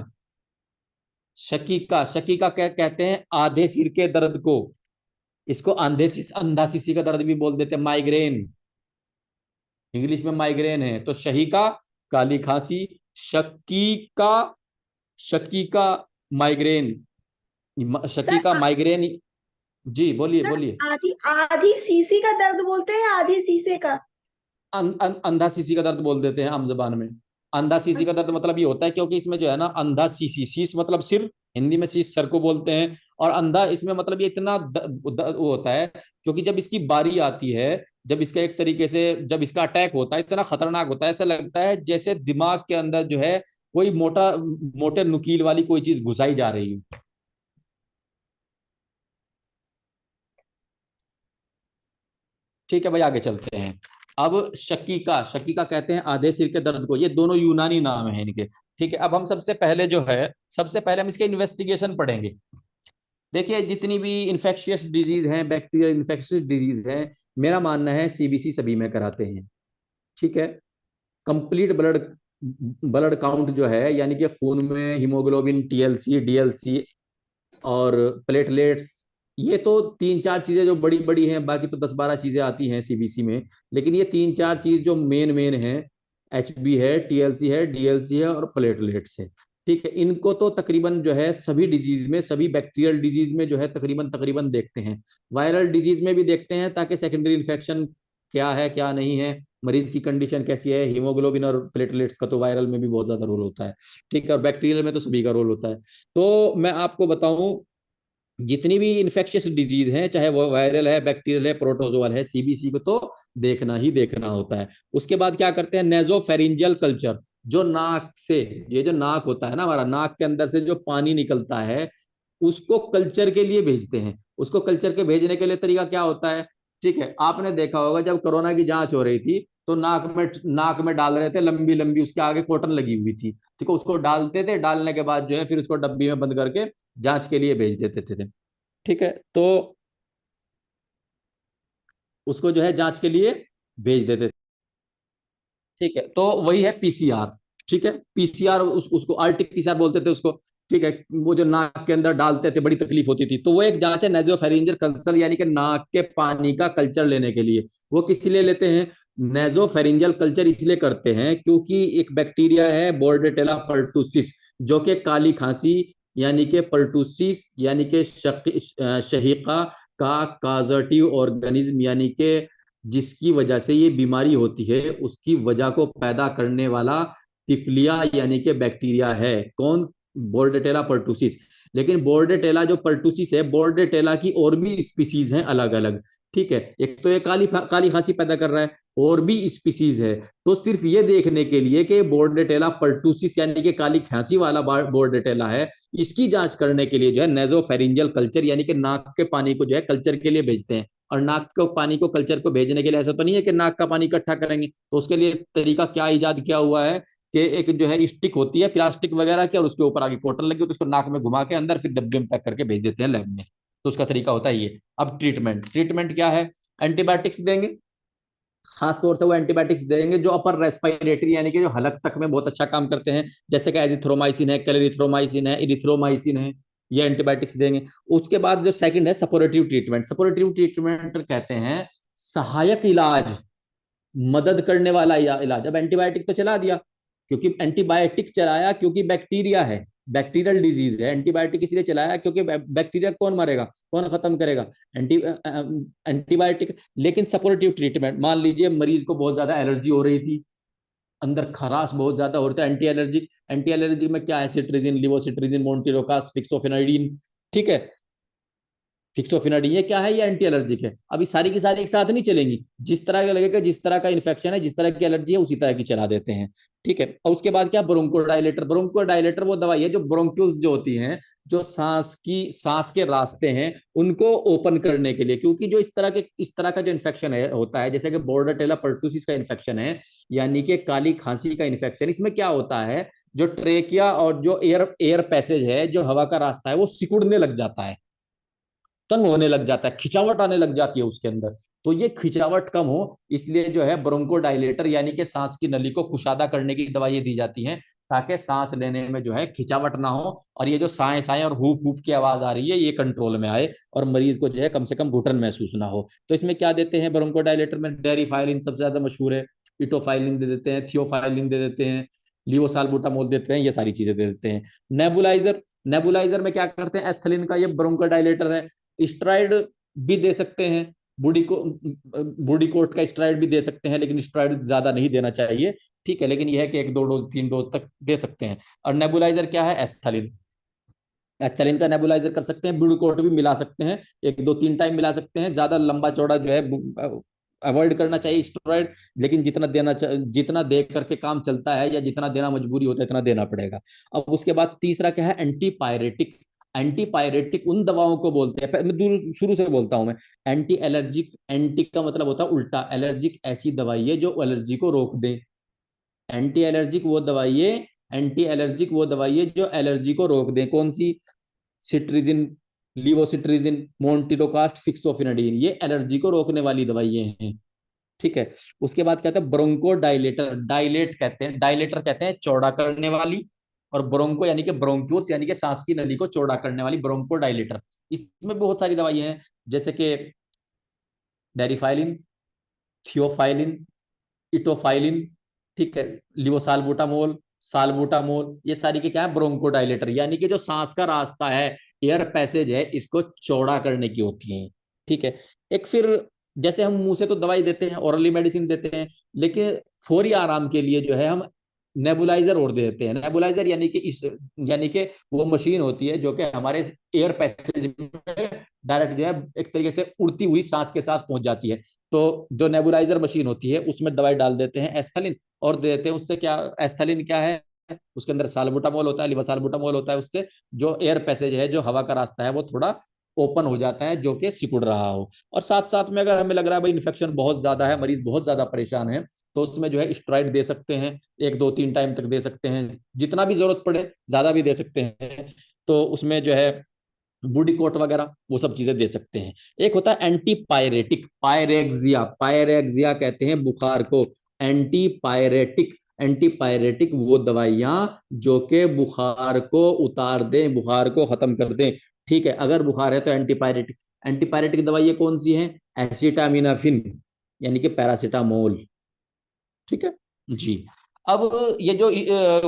शकीका, शकीका क्या कहते हैं, आधे सिर के दर्द को। इसको आंधे अंधा सीसी का दर्द भी बोल देते हैं, माइग्रेन। इंग्लिश में माइग्रेन है। तो शहीका काली खांसी, शकीका, शकीका माइग्रेन, शकीका सर माइग्रेन। जी बोलिए सर बोलिए। आधी आधी सीसी का दर्द बोलते हैं, आधी शीशे का। अंधा सीसी का दर्द बोल देते हैं आम जबान में। अंधा सीसी का दर्द मतलब ये होता है, क्योंकि इसमें जो है ना, अंधा सीसी, शीश मतलब सिर, हिंदी में शीश सर को बोलते हैं। और अंधा इसमें मतलब ये इतना वो होता है, क्योंकि जब इसकी बारी आती है, जब इसका एक तरीके से जब इसका अटैक होता है, इतना खतरनाक होता है, ऐसा लगता है जैसे दिमाग के अंदर जो है कोई मोटा मोटे नुकील वाली कोई चीज घुसाई जा रही है। ठीक है भाई, आगे चलते हैं। अब शकीका, शकीका कहते हैं आधे सिर के दर्द को। ये दोनों यूनानी नाम है इनके। ठीक है। अब हम सबसे पहले जो है, सबसे पहले हम इसके इन्वेस्टिगेशन पढ़ेंगे। देखिए, जितनी भी इन्फेक्शियस डिजीज हैं, बैक्टीरियल इन्फेक्शियस डिजीज हैं, मेरा मानना है सीबीसी सभी में कराते हैं। ठीक है। कंप्लीट ब्लड ब्लड काउंट जो है, यानी कि खून में हीमोग्लोबिन, टीएलसी, डीएलसी और प्लेटलेट्स, ये तो तीन चार चीजें जो बड़ी बड़ी हैं, बाकी तो 10-12 चीजें आती हैं सीबीसी में, लेकिन ये तीन चार चीज जो मेन मेन है, एचबी है, टीएलसी है, डीएलसी है और प्लेटलेट्स है। ठीक है, इनको तो तकरीबन जो है सभी डिजीज में, सभी बैक्टीरियल डिजीज में जो है तकरीबन तकरीबन देखते हैं। वायरल डिजीज में भी देखते हैं, ताकि सेकेंडरी इन्फेक्शन क्या है क्या नहीं है, मरीज की कंडीशन कैसी है। हीमोग्लोबिन और प्लेटलेट्स का तो वायरल में भी बहुत ज्यादा रोल होता है। ठीक है, और बैक्टीरियल में तो सभी का रोल होता है। तो मैं आपको बताऊं, जितनी भी इन्फेक्शियस डिजीज हैं, चाहे वो वायरल है, बैक्टीरियल है, प्रोटोजोअल है, सीबीसी को तो देखना ही देखना होता है। उसके बाद क्या करते हैं, नेजोफेरिंजियल कल्चर, जो नाक से, ये जो नाक होता है ना हमारा, नाक के अंदर से जो पानी निकलता है, उसको कल्चर के लिए भेजते हैं। उसको कल्चर के भेजने के लिए तरीका क्या होता है, ठीक है, आपने देखा होगा जब कोरोना की जांच हो रही थी, तो नाक में डाल रहे थे, लंबी लंबी उसके आगे कॉटन लगी हुई थी। ठीक है, उसको डालते थे, डालने के बाद जो है फिर उसको डब्बी में बंद करके जांच के लिए भेज देते थे। ठीक है, तो उसको जो है जांच के लिए भेज देते थे। ठीक है, तो वही है पीसीआर। ठीक है, पीसीआर, उसको आरटीपीसीआर बोलते थे उसको। ठीक है, वो जो नाक के अंदर डालते थे, बड़ी तकलीफ होती थी, तो वो एक जांच है नेजोफेरिंजियल कल्चर, यानी कि नाक के पानी का कल्चर लेने के लिए। वो किस लिए लेते हैं, नेजोफेरिंजियल कल्चर इसलिए करते हैं क्योंकि एक बैक्टीरिया है बोर्डेटेला पर्टुसिस, जो कि काली खांसी यानी कि पर्टुसिस यानी कि शहीका का काजटिव ऑर्गेनिज्म, यानी कि जिसकी वजह से ये बीमारी होती है, उसकी वजह को पैदा करने वाला तिफलिया यानी कि बैक्टीरिया है। कौन, बोर्डेटेला पर्टुसिस। लेकिन बोर्डेटेला जो पर्टुसिस है, बोर्डेटेला की और भी स्पीसीज हैं अलग अलग। ठीक है, एक तो ये काली काली खांसी पैदा कर रहा है, और भी स्पीसीज है। तो सिर्फ ये देखने के लिए कि बोर्डेटेला पर्टुसिस यानी कि काली खांसी वाला बोर्डेटेला है, इसकी जांच करने के लिए जो है नेजोफेरिंजियल कल्चर, यानी कि नाक के पानी को जो है कल्चर के लिए भेजते हैं। और नाक को पानी को कल्चर को भेजने के लिए ऐसा तो नहीं है कि नाक का पानी इकट्ठा करेंगे, तो उसके लिए तरीका क्या इजाद किया हुआ है कि एक जो है स्टिक होती है प्लास्टिक वगैरह की, और उसके ऊपर आगे कॉटन लगी, तो उसको नाक में घुमा के अंदर फिर डब्बे में पैक करके भेज देते हैं लैब में। तो उसका तरीका होता है ये। अब ट्रीटमेंट क्या है, एंटीबायोटिक्स देंगे। खास तौर से वो एंटीबायोटिक्स देंगे जो अपर रेस्पिरेटरी यानी कि जो हलक तक में बहुत अच्छा काम करते हैं, जैसे कि एजिथ्रोमाइसिन है, क्लेरिथ्रोमाइसिन है, इरिथ्रोमाइसिन है, ये एंटीबायोटिक्स देंगे। उसके बाद जो सेकंड है सपोर्टिव ट्रीटमेंट। सपोर्टिव ट्रीटमेंट कहते हैं सहायक इलाज, मदद करने वाला इलाज। अब एंटीबायोटिक तो चला दिया, क्योंकि एंटीबायोटिक चलाया क्योंकि बैक्टीरिया है, बैक्टीरियल डिजीज है। एंटीबायोटिक इसलिए चलाया क्योंकि बैक्टीरिया कौन मारेगा, कौन खत्म करेगा, एंटीबायोटिक। लेकिन सपोर्टिव ट्रीटमेंट, मान लीजिए मरीज को बहुत ज्यादा एलर्जी हो रही थी, अंदर खराश बहुत ज्यादा हो रहा है, एंटी एलर्जिक। एंटी एलर्जिक में क्या है, सिट्रिजिन, लिवोसिट्रिजिन, मोन्टिरोकास्ट, फिक्सोफेनाइडिन। ठीक है, फिक्सोफिनाडिन ये क्या है, ये एंटी एलर्जिक है। अभी सारी की सारी एक साथ नहीं चलेंगी, जिस तरह का लगेगा, जिस तरह का इन्फेक्शन है, जिस तरह की एलर्जी है, उसी तरह की चला देते हैं। ठीक है, और उसके बाद क्या, ब्रोंकोडाइलेटर। ब्रोंकोडाइलेटर वो दवाई है जो ब्रोंक्यूल्स जो होती हैं, जो सांस के रास्ते हैं, उनको ओपन करने के लिए। क्योंकि जो इस तरह का जो इन्फेक्शन है होता है, जैसे कि बोर्डेटेला पर्टुसिस का इन्फेक्शन है, यानी कि काली खांसी का इन्फेक्शन, इसमें क्या होता है, जो ट्रेकिया और जो एयर एयर पैसेज है, जो हवा का रास्ता है, वो सिकुड़ने लग जाता है, तंग होने लग जाता है, खिंचावट आने लग जाती है उसके अंदर। तो ये खिंचावट कम हो, इसलिए जो है ब्रोंकोडाइलेटर यानी कि सांस की नली को कुशादा करने की दवाई दी जाती हैं, ताकि सांस लेने में जो है खिंचावट ना हो, और ये जो साए साए और हुप हुप की आवाज आ रही है, ये कंट्रोल में आए, और मरीज को जो है कम से कम घुटन महसूस ना हो। तो इसमें क्या देते हैं ब्रोंकोडाइलेटर में, डेरिफाइलिन सबसे ज्यादा मशहूर है, इटोफाइलिन दे देते हैं, थियोफाइलिन दे देते हैं, लिवोसाल्बुटामोल देते हैं, ये सारी चीजें दे देते हैं। नेबुलाइजर, नेबुलाइजर में क्या करते हैं, एस्थलीन का ये ब्रोंकोडाइलेटर है। स्ट्राइड भी दे सकते हैं, बूडी कोट का स्ट्राइड भी दे सकते हैं, लेकिन स्ट्राइड ज्यादा नहीं देना चाहिए। ठीक है, लेकिन यह है कि 1-2 डोज 3 डोज तक दे सकते हैं। और नेबुलाइजर क्या है, एस्थलीन। एस्थलीन का नेबुलाइजर कर सकते हैं, बूडी कोट भी मिला सकते हैं, 1-2-3 टाइम मिला सकते हैं। ज्यादा लंबा चौड़ा जो है अवॉइड करना चाहिए स्टेरॉइड, लेकिन जितना दे करके काम चलता है, या जितना देना मजबूरी होता है, इतना देना पड़ेगा। अब उसके बाद तीसरा क्या है, एंटीपायरेटिक। एंटीपायरेटिक उन दवाओं को बोलते हैं, मैं दूर शुरू से बोलता हूं मैं। एंटी एलर्जिक, एंटी का मतलब होता है उल्टा, एलर्जिक ऐसी दवाई है जो एलर्जी को रोक दे। एंटी एलर्जिक वो दवाई है, एंटी एलर्जिक वो दवाई है जो एलर्जी को रोक दे। कौन सी, सिट्रिजिन, लिवोसिट्रिजिन, मोन्टिरोकास्ट, फिक्सोफिनाडिन, ये एलर्जी को रोकने वाली दवाइयां हैं। ठीक है। उसके बाद कहते हैं ब्रोंको डायलेटर, डायलेटर कहते हैं चौड़ा करने वाली, और ब्रोंको यानी कि ब्रोंक्यूल्स यानी कि सांस की नली को चौड़ा करने वाली, ब्रोंको डायलेटर। इसमें बहुत सारी दवाइयां हैं, जैसे कि डेरिफाइलिन, थियोफाइलिन, इटोफाइलिन, ठीक है, लिवोसाल्बुटामोल, साल्बुटामोल, ये सारी के क्या है, ब्रोंकोडाइलेटर, यानी कि जो सांस का रास्ता है, एयर पैसेज है, इसको चौड़ा करने की होती है। ठीक है। एक फिर जैसे हम मुंह से तो दवाई देते हैं, ओरली मेडिसिन देते हैं, लेकिन फौरी आराम के लिए जो है हम नेबुलाइजर और दे देते हैं। नेबुलाइजर यानी कि इस, यानी कि वो मशीन होती है जो कि हमारे एयर पैसेज में डायरेक्ट जो है एक तरीके से उड़ती हुई सांस के साथ पहुंच जाती है। तो जो नेबुलाइजर मशीन होती है उसमें दवाई डाल देते हैं एस्थलिन, और दे देते हैं उससे। क्या एस्थलिन क्या है, उसके अंदर साल्बुटामोल होता है, लिवासाल्बुटामोल होता है। उससे जो एयर पैसेज है, जो हवा का रास्ता है, वो थोड़ा ओपन हो जाता है, जो कि सिकुड़ रहा हो। और साथ साथ में अगर हमें लग रहा है भाई इन्फेक्शन बहुत ज्यादा है, मरीज बहुत ज्यादा परेशान है, तो उसमें जो है स्ट्राइड दे सकते हैं, 1 2 3 टाइम तक दे सकते हैं, जितना भी जरूरत पड़े, ज्यादा भी दे सकते हैं। तो उसमें जो है बूडी कोट वगैरह वो सब चीजें दे सकते हैं। एक होता है एंटी पायरेटिक, पायरेक्सिया, पायरेक्सिया कहते हैं बुखार को, एंटी पायरेटिक। एंटी पायरेटिक वो दवाइयां जो कि बुखार को उतार दें, बुखार को खत्म कर दें। ठीक है, अगर बुखार है तो एंटीपायरेटिक। एंटीपायरेटिक दवाइयां कौन सी हैं, एसिटामिनाफिन यानी कि पैरासीटामोल। ठीक है जी। अब ये जो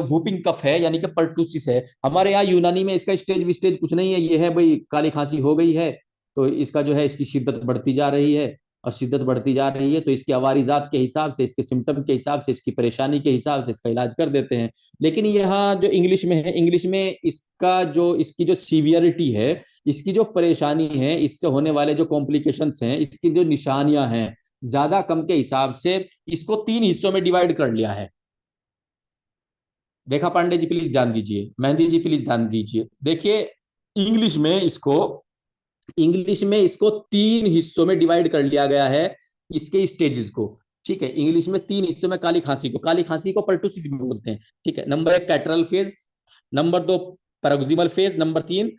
वूपिंग कफ है यानी कि परटूसिस है, हमारे यहाँ यूनानी में इसका स्टेज विस्टेज कुछ नहीं है। ये है भाई काली खांसी हो गई है, तो इसका जो है इसकी शिद्दत बढ़ती जा रही है, और शिद्दत बढ़ती जा रही है तो इसकी अवारिजात के हिसाब से, इसके सिम्टम के हिसाब से, इसकी परेशानी के हिसाब से इसका इलाज कर देते हैं। लेकिन यहाँ जो इंग्लिश में है, इंग्लिश में इसका जो, इसकी जो सीवियरिटी है, इसकी जो परेशानी है, इससे होने वाले जो कॉम्प्लिकेशंस हैं, इसकी जो निशानियां हैं, ज्यादा कम के हिसाब से इसको 3 हिस्सों में डिवाइड कर लिया है। रेखा पांडे जी प्लीज ध्यान दीजिए, मेहंदी जी प्लीज ध्यान दीजिए। देखिए, इंग्लिश में इसको इंग्लिश में इसको 3 हिस्सों में डिवाइड कर लिया गया है, इसके स्टेजेस को। ठीक है, इंग्लिश में 3 हिस्सों में काली खांसी को परटूसिस भी बोलते हैं। ठीक है, number 1 catarrhal phase, number 2 paroxysmal phase, number 3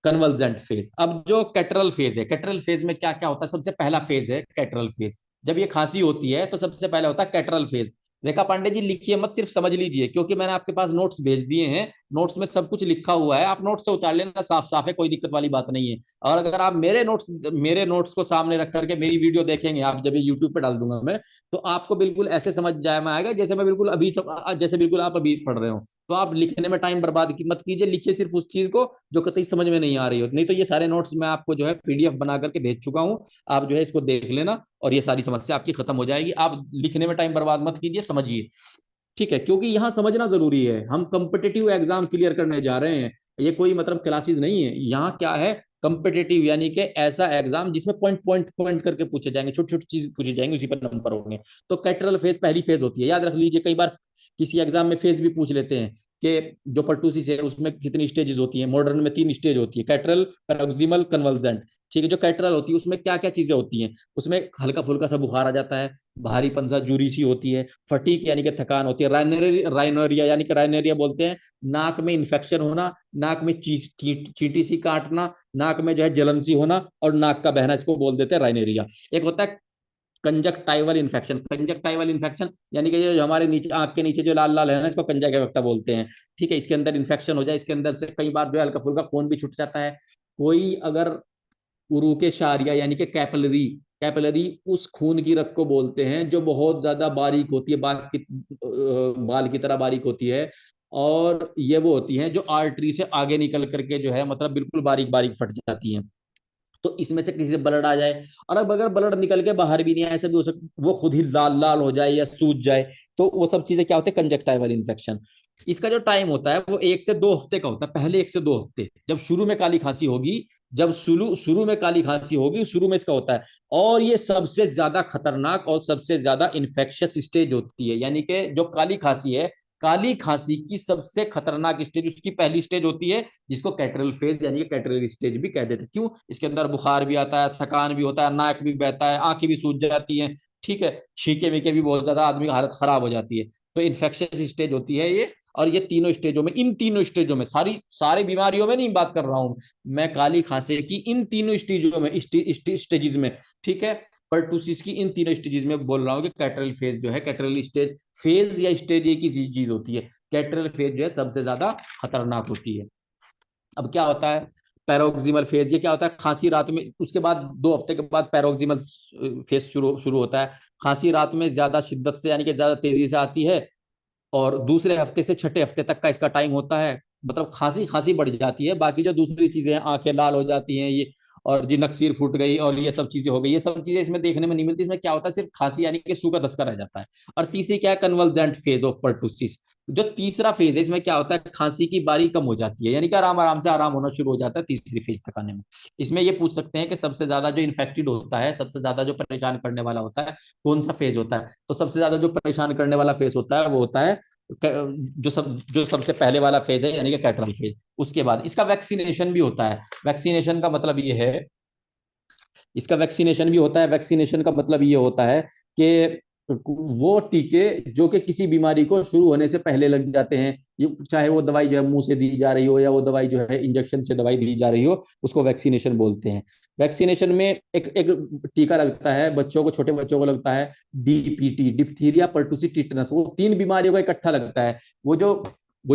convalescent phase. अब जो कैटरल फेज है, कैटरल फेज में क्या क्या होता है, सबसे पहला फेज है कैटरल फेज। जब ये खांसी होती है तो सबसे पहले होता है कैटरल फेज। रेखा पांडे जी लिखिए मत, सिर्फ समझ लीजिए, क्योंकि मैंने आपके पास नोट्स भेज दिए हैं, नोट्स में सब कुछ लिखा हुआ है, आप नोट्स से उतार लेना, साफ साफ है, कोई दिक्कत वाली बात नहीं है। और अगर आप मेरे नोट्स को सामने रख करके मेरी वीडियो देखेंगे, आप जब यूट्यूब पे डाल दूंगा मैं, तो आपको बिल्कुल ऐसे समझ जाए में आएगा जैसे मैं बिल्कुल अभी जैसे बिल्कुल आप अभी पढ़ रहे हो। तो आप लिखने में टाइम बर्बाद मत कीजिए, लिखिए सिर्फ उस चीज को जो कतई समझ में नहीं आ रही हो। नहीं तो ये सारे नोट्स मैं आपको जो है पीडीएफ बना करके भेज चुका हूँ, आप जो है इसको देख लेना और ये सारी समस्या आपकी खत्म हो जाएगी। आप लिखने में टाइम बर्बाद मत कीजिए, समझिए। ठीक है, क्योंकि यहाँ समझना जरूरी है, हम कंपिटेटिव एग्जाम क्लियर करने जा रहे हैं, ये कोई मतलब क्लासेस नहीं है। यहाँ क्या है, कंपिटेटिव यानी कि ऐसा एग्जाम जिसमें पॉइंट पॉइंट पॉइंट करके पूछे जाएंगे, छोटी छोटी चीज पूछी जाएंगी, उसी पर नंबर होंगे। तो कैटरल फेज पहली फेज होती है, याद रख लीजिए। कई बार किसी एग्जाम में फेज भी पूछ लेते हैं कि जो परटूसिस है उसमें कितनी स्टेजेस होती है। मॉडर्न में 3 स्टेज होती है, कैटरल, पैरोक्सिमल, कन्वल्जेंट। ठीक है, जो कैटरल होती है उसमें क्या क्या चीजें होती हैं, उसमें हल्का फुल्का सा बुखार आ जाता है, भारी पंसा, जूरी सी होती है, फटीक यानी कि थकान होती है, राइनोरिया यानी कि राइनोरिया बोलते हैं, नाक में इन्फेक्शन होना, नाक में चींटी सी काटना, नाक में जो है जलन सी होना और नाक का बहना, इसको बोल देते हैं राइनोरिया। एक होता है कंजक्टाइवल इन्फेक्शन, कंजक्टाइवल इन्फेक्शन यानी कि जो हमारे नीचे आंख के नीचे जो लाल लाल है ना, इसको कंजक्टिवा बोलते हैं। ठीक है, इसके अंदर इन्फेक्शन हो जाए, इसके अंदर से कई बार जो है हल्का फुल्का खून भी छूट जाता है। कोई अगर उरू के शारिया यानी कि कैपिलरी, कैपिलरी उस खून की रग को बोलते हैं जो बहुत ज्यादा बारीक होती है, बाल की तरह बारीक होती है, और ये वो होती है जो आर्टरी से आगे निकल करके जो है मतलब बिल्कुल बारीक बारीक फट जाती हैं। तो इसमें से किसी से ब्लड आ जाए, और अब अगर ब्लड निकल के बाहर भी नहीं आए, ऐसा भी हो सकता वो खुद ही लाल लाल हो जाए या सूज जाए, तो वो सब चीजें क्या होते हैं, कंजक्टाइवल इन्फेक्शन। इसका जो टाइम होता है वो 1 से 2 हफ्ते का होता है, पहले 1 से 2 हफ्ते, जब शुरू में काली खांसी होगी, जब शुरू शुरू में काली खांसी होगी, शुरू में इसका होता है। और ये सबसे ज्यादा खतरनाक और सबसे ज्यादा इन्फेक्शियस स्टेज होती है, यानी कि जो काली खांसी है, काली खांसी की सबसे खतरनाक स्टेज उसकी पहली स्टेज होती है, जिसको कैटरल फेज यानी कि कैटरल स्टेज भी कह देते हैं। क्यों, इसके अंदर बुखार भी आता है, थकान भी होता है, नाक भी बहता है, आंखें भी सूज जाती हैं। ठीक है, छींके मीके भी बहुत ज्यादा, आदमी की हालत खराब हो जाती है। तो इन्फेक्शियस स्टेज होती है ये। और ये तीनों स्टेजों में, इन तीनों स्टेजों में, सारी बीमारियों में नहीं बात कर रहा हूं मैं, काली खांसी की इन तीनों स्टेजों में, स्टेजेस में। ठीक है, पर्टुसिस की इन तीनों स्टेजेस में बोल रहा हूँ कि कैटरल फेज जो है, कैटरल स्टेज, फेज या स्टेज एक ही चीज होती है। कैटरल फेज जो है सबसे ज्यादा खतरनाक होती है। अब क्या होता है पैरोक्सिमल फेज, ये क्या होता है खांसी रात में, उसके बाद 2 हफ्ते के बाद पैरोक्सिमल फेज शुरू शुरू होता है। खांसी रात में ज्यादा शिद्दत से यानी कि ज्यादा तेजी से आती है, और दूसरे हफ्ते से छठे हफ्ते तक का इसका टाइम होता है। मतलब खांसी खांसी बढ़ जाती है, बाकी जो दूसरी चीजें हैं, आंखें लाल हो जाती हैं ये, और जी नक्सीर फूट गई और ये सब चीजें हो गई, ये सब चीजें इसमें देखने में नहीं मिलती। इसमें क्या होता है सिर्फ खांसी यानी कि सूखा दस्त रह जाता है। और तीसरी क्या है कन्वल्जेंट फेज ऑफ पर्टुसिस। जो तीसरा फेज है इसमें क्या होता है खांसी की बारी कम हो जाती है, यानी कि आराम आराम से आराम होना शुरू हो जाता है तीसरी फेज तक आने में। इसमें ये पूछ सकते हैं कि सबसे ज्यादा जो इन्फेक्टेड होता है, सबसे ज्यादा जो परेशान करने वाला होता है, कौन सा फेज होता है? तो सबसे ज्यादा जो परेशान करने वाला फेज होता है वो होता है जो सबसे पहले वाला फेज है, यानी कि कैटरल फेज। उसके बाद इसका वैक्सीनेशन भी होता है। वैक्सीनेशन का मतलब ये है, इसका वैक्सीनेशन भी होता है। वैक्सीनेशन का मतलब ये होता है कि वो टीके जो कि किसी बीमारी को शुरू होने से पहले लग जाते हैं, चाहे वो दवाई जो है मुंह से दी जा रही हो या वो दवाई जो है इंजेक्शन से दवाई दी जा रही हो, उसको वैक्सीनेशन बोलते हैं। वैक्सीनेशन में एक एक टीका लगता है बच्चों को, छोटे बच्चों को लगता है डीपीटी, डिप्थीरिया परटूसिस टिटनस। वो 3 बीमारियों का इकट्ठा लगता है। वो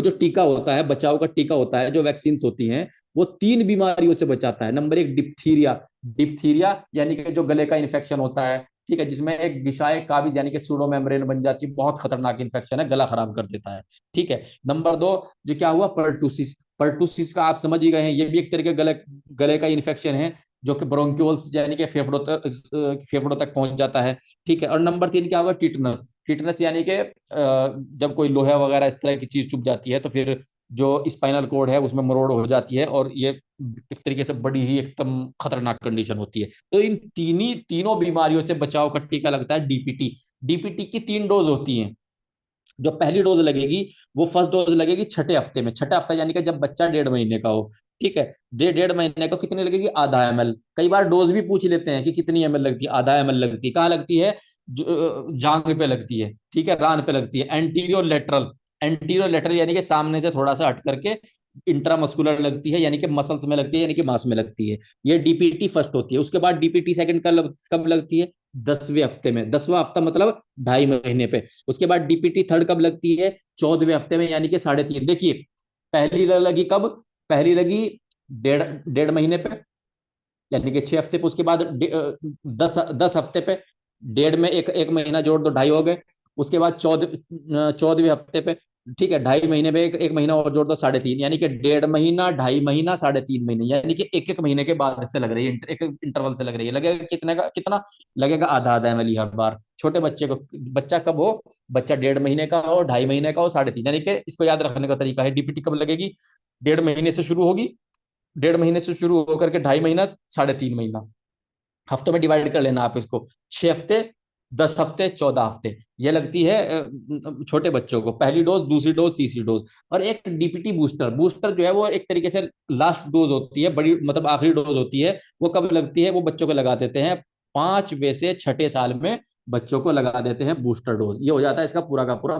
जो टीका होता है, बचाव का टीका होता है, जो वैक्सीन होती हैं, वो 3 बीमारियों से बचाता है। Number 1 diphtheria. डिप्थीरिया यानी कि जो गले का इन्फेक्शन होता है, ठीक है, जिसमें एक विषाय काबिज यानी कि सूडो मेम्ब्रेन बन जाती है, बहुत खतरनाक इन्फेक्शन है, गला खराब कर देता है। ठीक है। नंबर 2 जो क्या हुआ पर्टुसिस। पर्टुसिस का आप समझ ही गए हैं, ये भी एक तरह के गले गले का इन्फेक्शन है, जो कि ब्रोंक्यूल्स यानी कि फेफड़ों तक पहुंच जाता है। ठीक है। और नंबर 3 क्या हुआ टिटनस। टिटनस यानी कि जब कोई लोहा वगैरह इस तरह की चीज चुभ जाती है तो फिर जो स्पाइनल कोड है उसमें मरोड़ हो जाती है, और ये एक तरीके से बड़ी ही एकदम खतरनाक कंडीशन होती है। तो इन तीनों बीमारियों से बचाव का टीका लगता है डीपीटी। डीपीटी की 3 डोज होती हैं। जो पहली डोज लगेगी वो फर्स्ट डोज लगेगी छठे हफ्ते में। छठे हफ्ते यानी कि जब बच्चा 1.5 महीने का हो। ठीक है। 1.5 महीने का कितनी लगेगी? ½ ml। कई बार डोज भी पूछ लेते हैं कि कितनी ml लगती है। ½ ml लगती है। कहाँ लगती है? जांग पे लगती है, ठीक है, रान पे लगती है। एंटीरियर लेटरल, एंटीरियर लेटरल यानी कि सामने से थोड़ा सा हट करके इंट्रामस्कुलर लगती है, यानी कि मसल्स में लगती है, यानी कि मांस में लगती है। ये डीपीटी फर्स्ट होती है। उसके बाद डीपीटी सेकंड कब लगती है? 10वें हफ्ते में। 10वां हफ्ता मतलब 2.5 महीने पे। उसके बाद डीपीटी थर्ड कब लगती है? 14वें हफ्ते में, यानी कि 3.5। देखिए पहली लगी कब? पहली लगी 1.5 महीने पे, यानी कि 6 हफ्ते पे। उसके बाद 10 हफ्ते पे, 1.5 में एक महीना जोड़ दो, 2.5 हो गए। उसके बाद 14वें हफ्ते पे, ठीक है, 2.5 महीने में एक महीना और जोड़ दो, 3.5, यानी कि 1.5 महीना, 2.5 महीना, 3.5 महीने, यानी कि एक महीने के बाद से लग रही है, एक इंटरवल से लग रही है। लगेगा कितने का? कितना लगेगा? आधा ml हर बार। छोटे बच्चे को, बच्चा कब हो? बच्चा 1.5 महीने का हो, 2.5 महीने का हो, 3.5, यानी कि इसको याद रखने का तरीका है डीपीटी कब लगेगी? 1.5 महीने से शुरू होगी, 1.5 महीने से शुरू होकर के 2.5 महीना, 3.5 महीना। हफ्तों में डिवाइड कर लेना आप इसको, 6 हफ्ते, 10 हफ्ते, 14 हफ्ते। ये लगती है छोटे बच्चों को, पहली डोज, दूसरी डोज, तीसरी डोज। और एक डीपीटी बूस्टर, बूस्टर जो है वो एक तरीके से लास्ट डोज होती है, बड़ी मतलब आखिरी डोज होती है। वो कब लगती है? वो बच्चों को लगा देते हैं 5वें से 6ठे साल में, बच्चों को लगा देते हैं बूस्टर डोज। ये हो जाता है इसका पूरा का पूरा